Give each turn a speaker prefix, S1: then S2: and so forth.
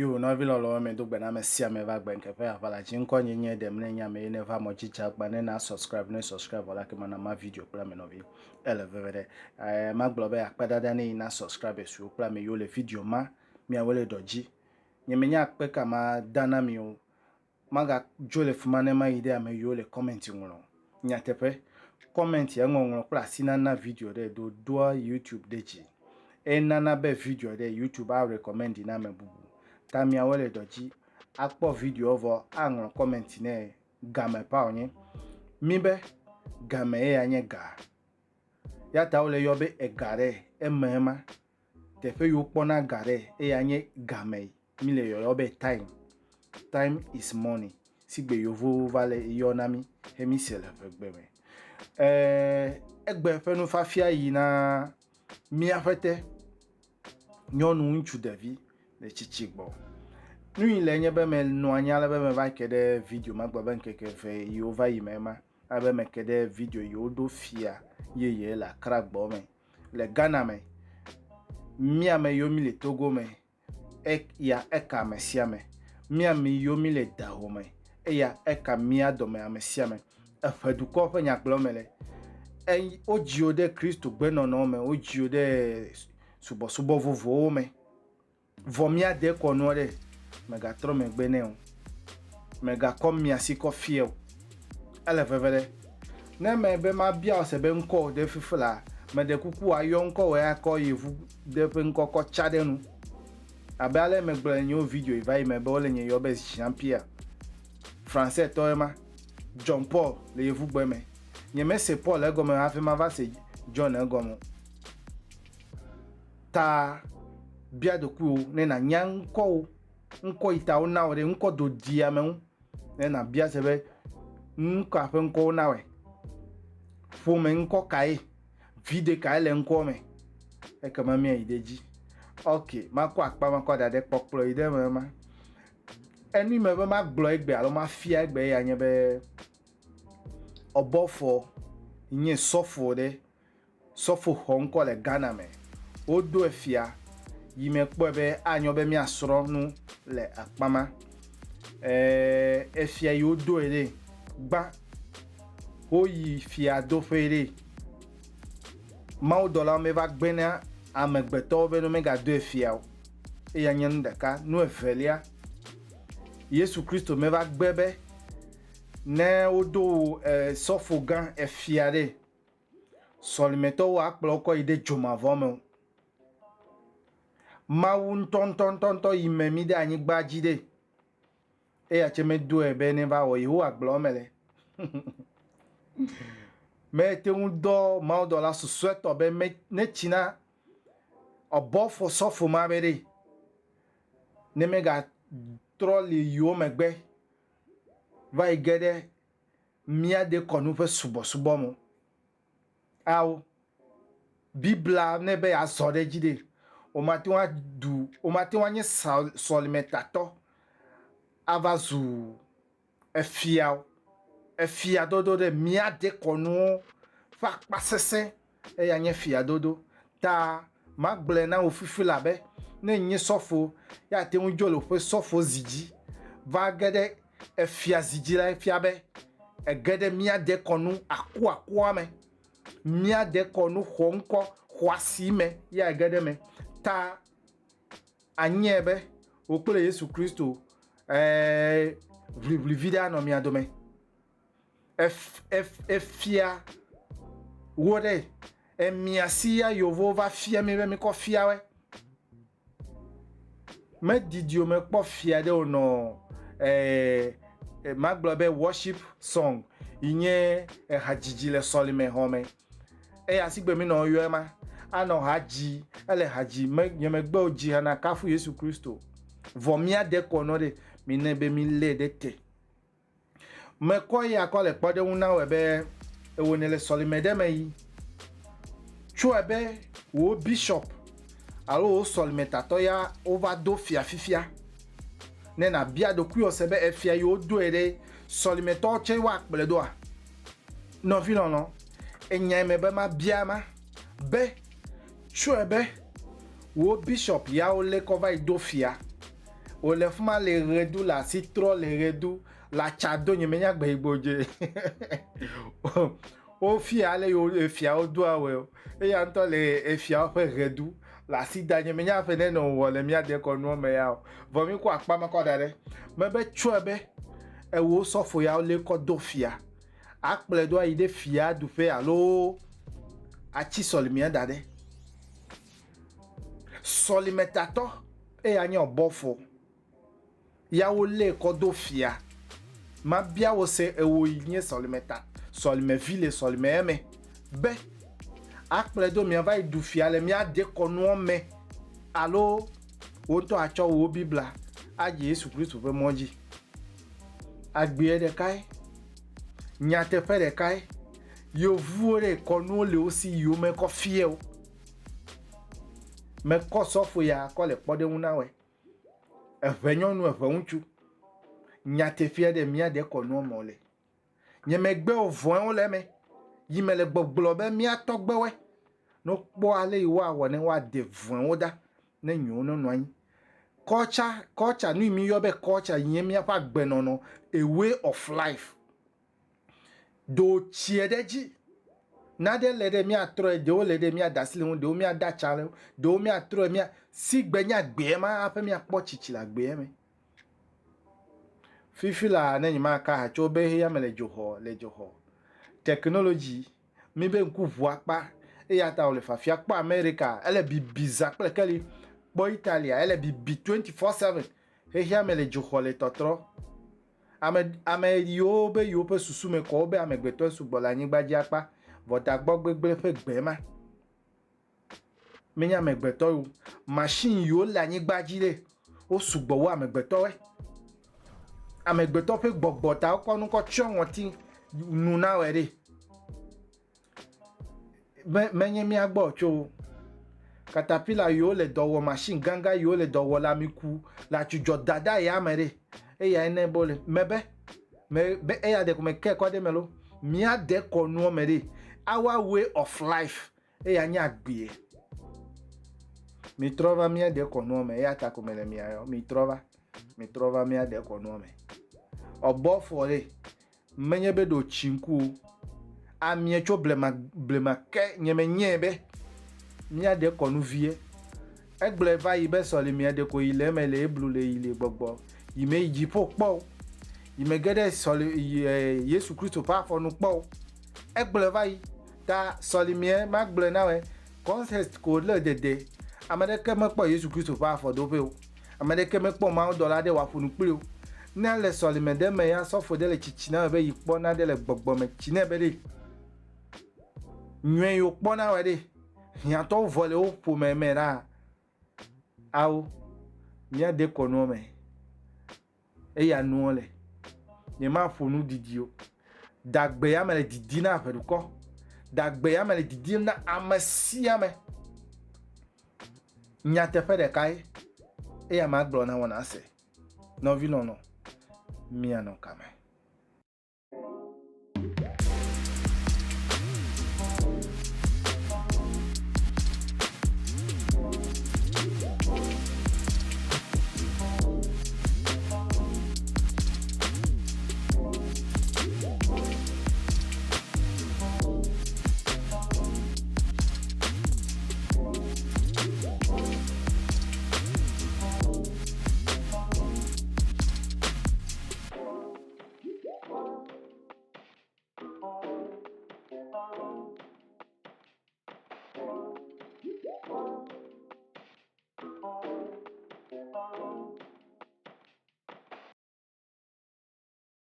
S1: Yo, no vilo lo me do bena me sia me va gben kefe avala jinko nyenye dem ne nya me never mo chicha gba ne na subscribe wala ke mana ma video pra me no vi ele vevede ma globe akpada da ne na subscribe su pra me yo le video ma mi awele doji nye me nya akpe ka ma dana mi o maga jole fuma ne ma ide ame yo le comment ngolo nya tepe comment ya ngolo pra sina na video de do YouTube deji nana be video de YouTube I recommend na me bubu Tami awele doji akpo video ovo angon comment ne game pa onye mibe game anye ga ya ta ole yobe egare emema tefe yo pona gare anye game mile yobe time is money sigbe yovo vale yonami hemi sele fegbeme egbe fenu fafia yi na mi afete nyonu nchu devi le chichigbo nu ile nye be me no anya le be me va kede video magba ben keke fe yo va yimema abe me kede video yo do fia ye la kragbo me le Ghana me mi ame yo mi le Togo me ya eka me sia me mi ame yo mi le Daho me ya eka mi ado me ame sia me afadu ko fe nyaklo me le oji ode Kristo gbe no no me oji ode subo vovo me vomia de konore mega tro me gbene o mega kom mi asiko fie ele vevele na me be ma bia o se be nko de fifula me de kuku ayo nko we akọ yevu de pe nko ko chadenu abale me gble nyo video vai me be ole nye yo be champion français toema John Paul le yevu gbe me nye me se Paul ego me afi ma va se John ego mo ta bia de ku ne na nyanko nko ita ona ore nko do dia me ne na bia sebe nko afa nko na we fu me nko kai vide kai le nko me e kama mi ideji okay ma ko akpa ma ko da de poplo ide me ma eni me be ma glo egbe alo ma fia egbe ya nye be obofo nye sofo honko le Ghana me odo efia yime kpobe anyo be mi asro nu le akpama efia yodo ere gba oyi fia do fere $1 me va gbena amegbeto be no mega do efia e ya nyen ndeka nu evelia Yesu Kristo me va gbebe ne odo sofo gan efia re solimeto wa akplo ko ide joma vome Mawun tonto imemi de anyi gbajide e ya cheme do ebe ne va o ihu aglomele me te un do $1 su sweato be me ne china obofo sofo mabere ne mega troli yo megbe va igede mia de konu fe subo mo aw bibla ne be asore jide o mati wa nye solimetato avazu efia dodo de mia de konu fa pasese e ya nye fia dodo ta magble na ofifi labe ne nye sofo ya te unjolo fe sofo ziji va gede efia ziji la efia be gede mia de konu akwa me mia de konu honko hwasi me ya gede me ta anyebe okpele Yesu Kristo vida no mi adome efia wore emiasia yovo va fia me ko fia we me didio me po fia de ono maglobe worship song inye hajiji le solime home asigbe mi no yo ma ano haji ele haji me yemegbe oji hana kafu Yesu Kristo vomia de konore mi nebe mi le de te me ko ya ko le pode una webe ewonele solimede me yi chuebe wo bishop alo solimetato ya ovado fia ne na bia do ku osebe efia yo do ere solimeto che wa pele do a no filo no enya me be ma bia ma be chuebe wo bishop ya ole cover idofia o le fuma le redu la citro le redu la chado nye menya gbe igboje o fia le yo fia o do awe e ya nto le fia o fe redu la sida nye menya fe ne no wo le mia de ko no me ya vo mi ko apa ma ko dare me be chuebe e wo sofo ya le ko do fia akple do ide fia du fe alo achi solimia dade solimetato e anya obofo ya wo le ko do fia ma bia wo se e wo yin solimeta solime vile solime eme be akple do mi va du fia le mi ade ko no me alo wo to acho wo bibla a Jesu Kristo fe moji agbe de kai nyate fe de kai yo vuore ko no le osi yo me ko fie o me ko sofo ya ko le pode una we evenyonu evunchu nyate fie de mi ade ko no mo le nye me gbe ovon o le me yi me le gbogbo be mi atogbe we no po ale iwa woni wa de vun o da ne nyu no no yin culture ni mi yo be culture yin mi afa gbe no a way of life do chiedeji na de le de mi atro de o le de mi adasile de o mi adachale de o mi atro mi si gbenya gbe ma afa mi apo chichila gbe me fifi la na nyima ka ha cho be ya mele joho le joho technology mi be nku vu apa e ya ta o le fa fi apa America ele bi bizarre pe kele bo Italia ele bi 24/7 he ya mele joho le totro ame yo be susu me ko be amegbeto sugbola yin gbaji apa vota gbogbegbe fe gbe ma mi nya amegbeto yo machine yo la yin gbaji le o sugbo wa amegbeto we amegbeto fe gbogbota ko nu ko cho won ti nu na we re menye mi agbo cho caterpillar yo le dowo machine ganga yo le dowo la mi ku la chujo dada ya mere e ya ene bole mebe me e ya de ko me ke ko de melo mi ade ko nu mere our way of life e ya nya gbe mi trova mi ade ko nu me ya ta ko mele mi ayo mi trova mi ade ko nu me obo fore menye be do chinku a mi echo blema ke nyeme nyebe mi ade ko nu vie egble va ibe so le mi ade ko ile mele eblu le ile gbogbo ime ijipo po ime gede so le Yesu Kristo pa fonu po egble va yi ta so le mi ma gble na we contest ko le dede amade ke me po Yesu Kristo pa fo do pe o amade ke me po ma $1 de wa funu pe o na le so le me de me ya so fo de le chichina be yi po na de le gbogbo me chine be de nwen yo po na we de yan to vole o po me ra awo mi ade ko no me e ya nu ole ye ma fonu didio dagbe ya mele didi na apeduko dagbe ya mele didi na amasia me nyate fe de kai e ya ma gbo na wona se no vi no mi ano kame